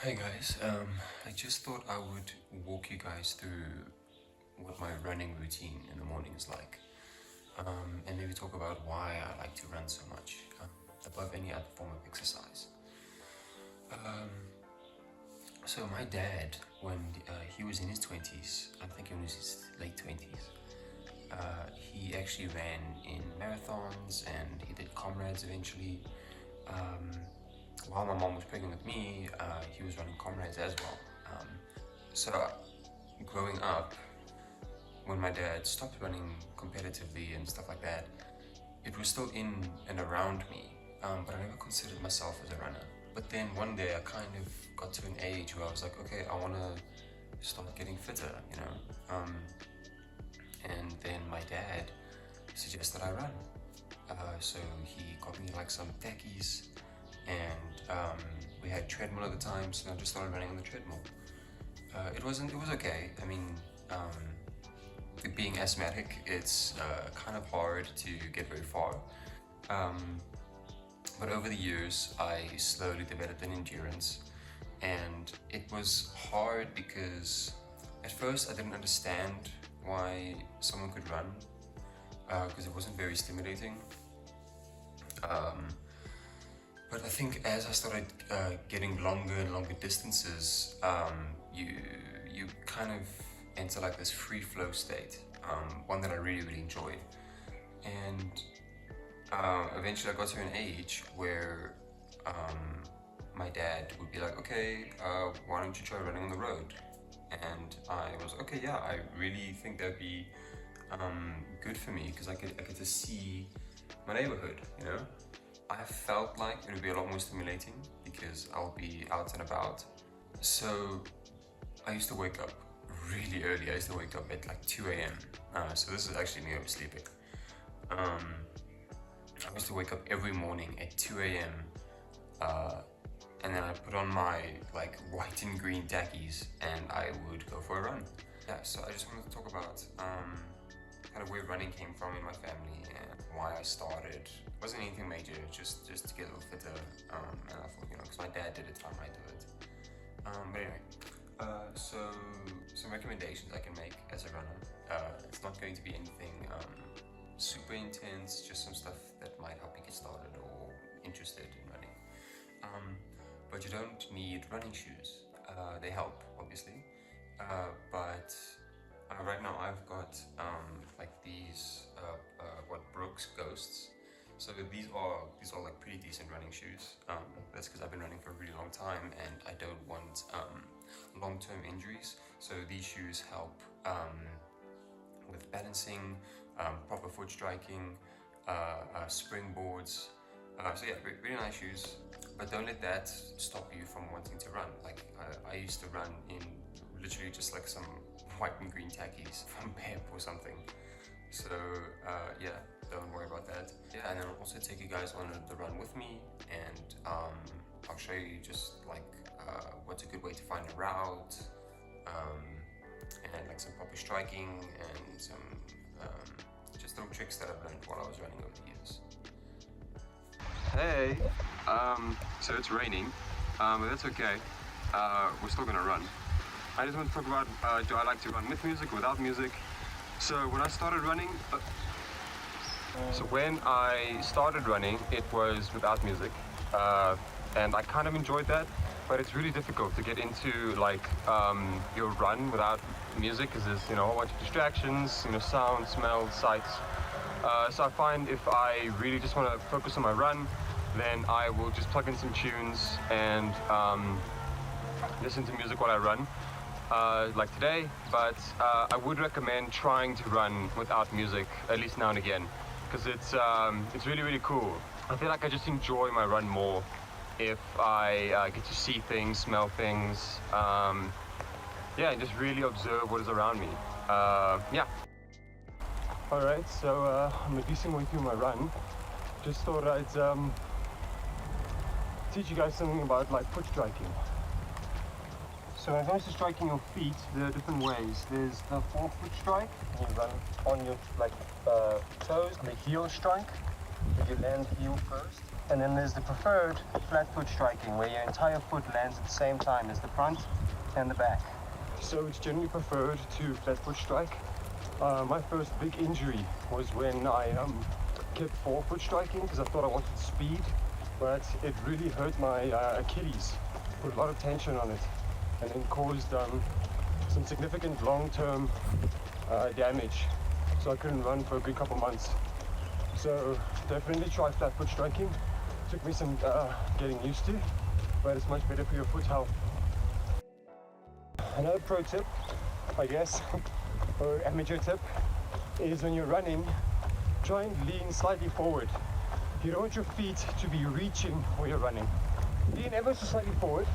Hey guys, I just thought I would walk you guys through what my running routine in the morning is like, and maybe talk about why I like to run so much, above any other form of exercise. So my dad, when he was in his 20s, I think it was his late 20s, he actually ran in marathons and he did comrades eventually. While my mom was pregnant with me, he was running comrades as well. So growing up, when my dad stopped running competitively and stuff like that, it was still in and around me, but I never considered myself as a runner. But then one day I kind of got to an age where I was like, okay, I want to start getting fitter, you know? And then my dad suggested I run. So he got me like some tackies and we had treadmill at the time, so I just started running on the treadmill. It was okay. I mean, being asthmatic, it's kind of hard to get very far. But over the years, I slowly developed an endurance, and it was hard because at first I didn't understand why someone could run because it wasn't very stimulating. But I think as I started getting longer and longer distances, you kind of enter like this free flow state, one that I really enjoyed. And eventually I got to an age where my dad would be like, okay, why don't you try running on the road? And I was okay, yeah, I really think that'd be good for me because I get to see my neighborhood, you know. I felt like it would be a lot more stimulating because I'll be out and about. So I used to wake up really early. I used to wake up at like 2 a.m. So this is actually me oversleeping. I used to wake up every morning at 2 a.m. And then I put on my like white and green tackies and I would go for a run. Yeah, so I just wanted to talk about kind of where running came from in my family and why I started. It wasn't anything major, just to get a little fitter. And I thought, you know, because my dad did it, so I might do it. But anyway, so some recommendations I can make as a runner. It's not going to be anything super intense, just some stuff that might help you get started or interested in running. But you don't need running shoes. They help, obviously. But right now I've got like these what Brooks Ghosts. So these are like pretty decent running shoes. That's because I've been running for a really long time and I don't want long-term injuries. So these shoes help with balancing, proper foot striking, springboards. So yeah, really nice shoes. But don't let that stop you from wanting to run. Like I used to run in literally just like some white and green tackies from Pep or something. So yeah, don't worry about that. Yeah, and then I'll also take you guys on the run with me, and I'll show you just like what's a good way to find a route, and like some proper striking and some just little tricks that I've learned while I was running over the years. Hey, so it's raining, but that's okay. We're still gonna run. I just want to talk about do I like to run with music or without music? So when I started running, it was without music, and I kind of enjoyed that. But it's really difficult to get into like your run without music because there's a whole bunch of distractions, sound, smell, sights. So I find if I really just want to focus on my run, then I will just plug in some tunes and listen to music while I run. Like today, but I would recommend trying to run without music, at least now and again, because it's really cool. I feel like I just enjoy my run more if I get to see things, smell things, yeah, and just really observe what is around me. Yeah. Alright, so I'm a decent way through my run. Just thought I'd teach you guys something about like foot striking. So when it comes to striking your feet, there are different ways. There's the forefoot strike, you run on your toes, and the heel strike, where you land heel first. And then there's the preferred flat foot striking, where your entire foot lands at the same time as the front and the back. So it's generally preferred to flat foot strike. My first big injury was when I kept forefoot striking because I thought I wanted speed, but it really hurt my Achilles, put a lot of tension on it, and then caused some significant long-term damage. So I couldn't run for a good couple months. So definitely try flat foot striking. Took me some getting used to, but it's much better for your foot health. Another pro tip, I guess, or amateur tip, is when you're running, try and lean slightly forward. You don't want your feet to be reaching while you're running. Lean ever so slightly forward,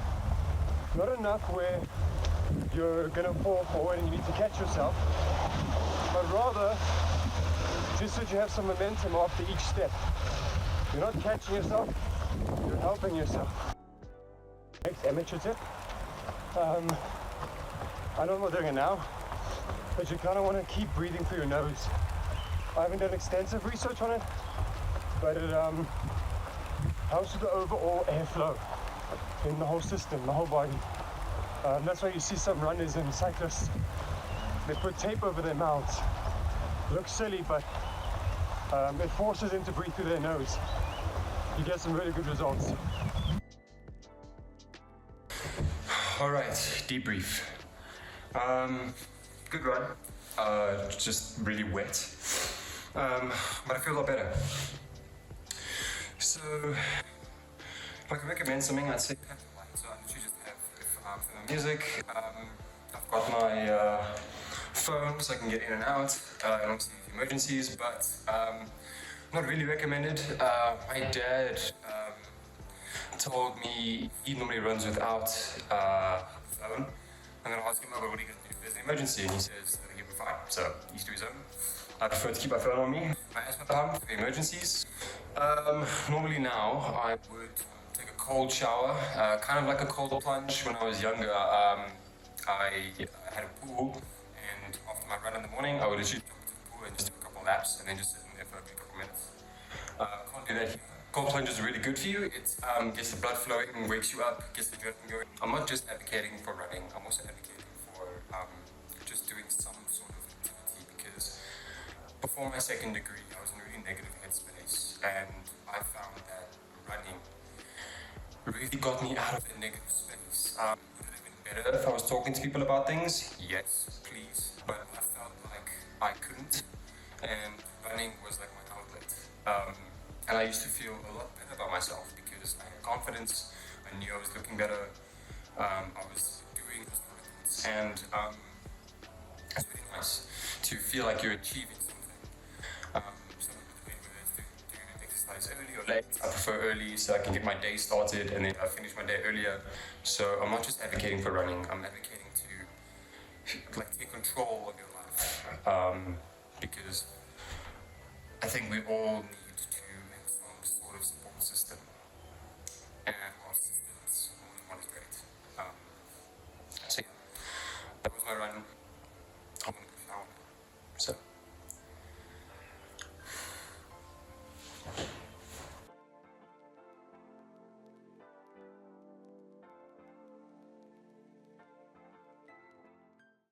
not enough where you're gonna fall forward and you need to catch yourself, but rather just so that you have some momentum after each step. You're not catching yourself, you're helping yourself. Next amateur tip. I know I'm not doing it now, but you kind of want to keep breathing through your nose. I haven't done extensive research on it, but it helps with the overall airflow in the whole system, the whole body. That's why you see some runners and cyclists, they put tape over their mouths. Looks silly, but it forces them to breathe through their nose. You get some really good results. All right, debrief. Good run. Just really wet. But I feel a lot better. So, if I could recommend something, I'd say pack a light. So I literally just have for the music. I've got my phone so I can get in and out, and obviously emergencies, but not really recommended. My dad told me he normally runs without a phone. I'm gonna ask him, oh, what are you gonna do if there's an emergency? And he says, he'll be fine. So he's to his own. I prefer to keep my phone on me. My asthma pump for the emergencies. Normally now I would take a cold shower, kind of like a cold plunge. When I was younger, I had a pool, and after my run in the morning, I would literally jump into the pool and just do a couple laps, and then just sit in there for a couple minutes. Can't do that here. Cold plunge is really good for you. It gets the blood flowing, wakes you up, gets the adrenaline going. I'm not just advocating for running, I'm also advocating for just doing some sort of activity, because before my second degree, I was in a really negative headspace, and I found that running really got me out of a negative space. Would it have been better if I was talking to people about things? Yes, please. But I felt like I couldn't, and running was like my outlet. And I used to feel a lot better about myself because I had confidence, I knew I was looking better, I was doing things, and it's really nice to feel like you're achieving something. So whether it's doing exercise early or late, I prefer early so I can get my day started and then I finish my day earlier. So I'm not just advocating for running, I'm advocating to take control of your life, because I think we all need support system, and our systems, more than one is great. So yeah, that was my run.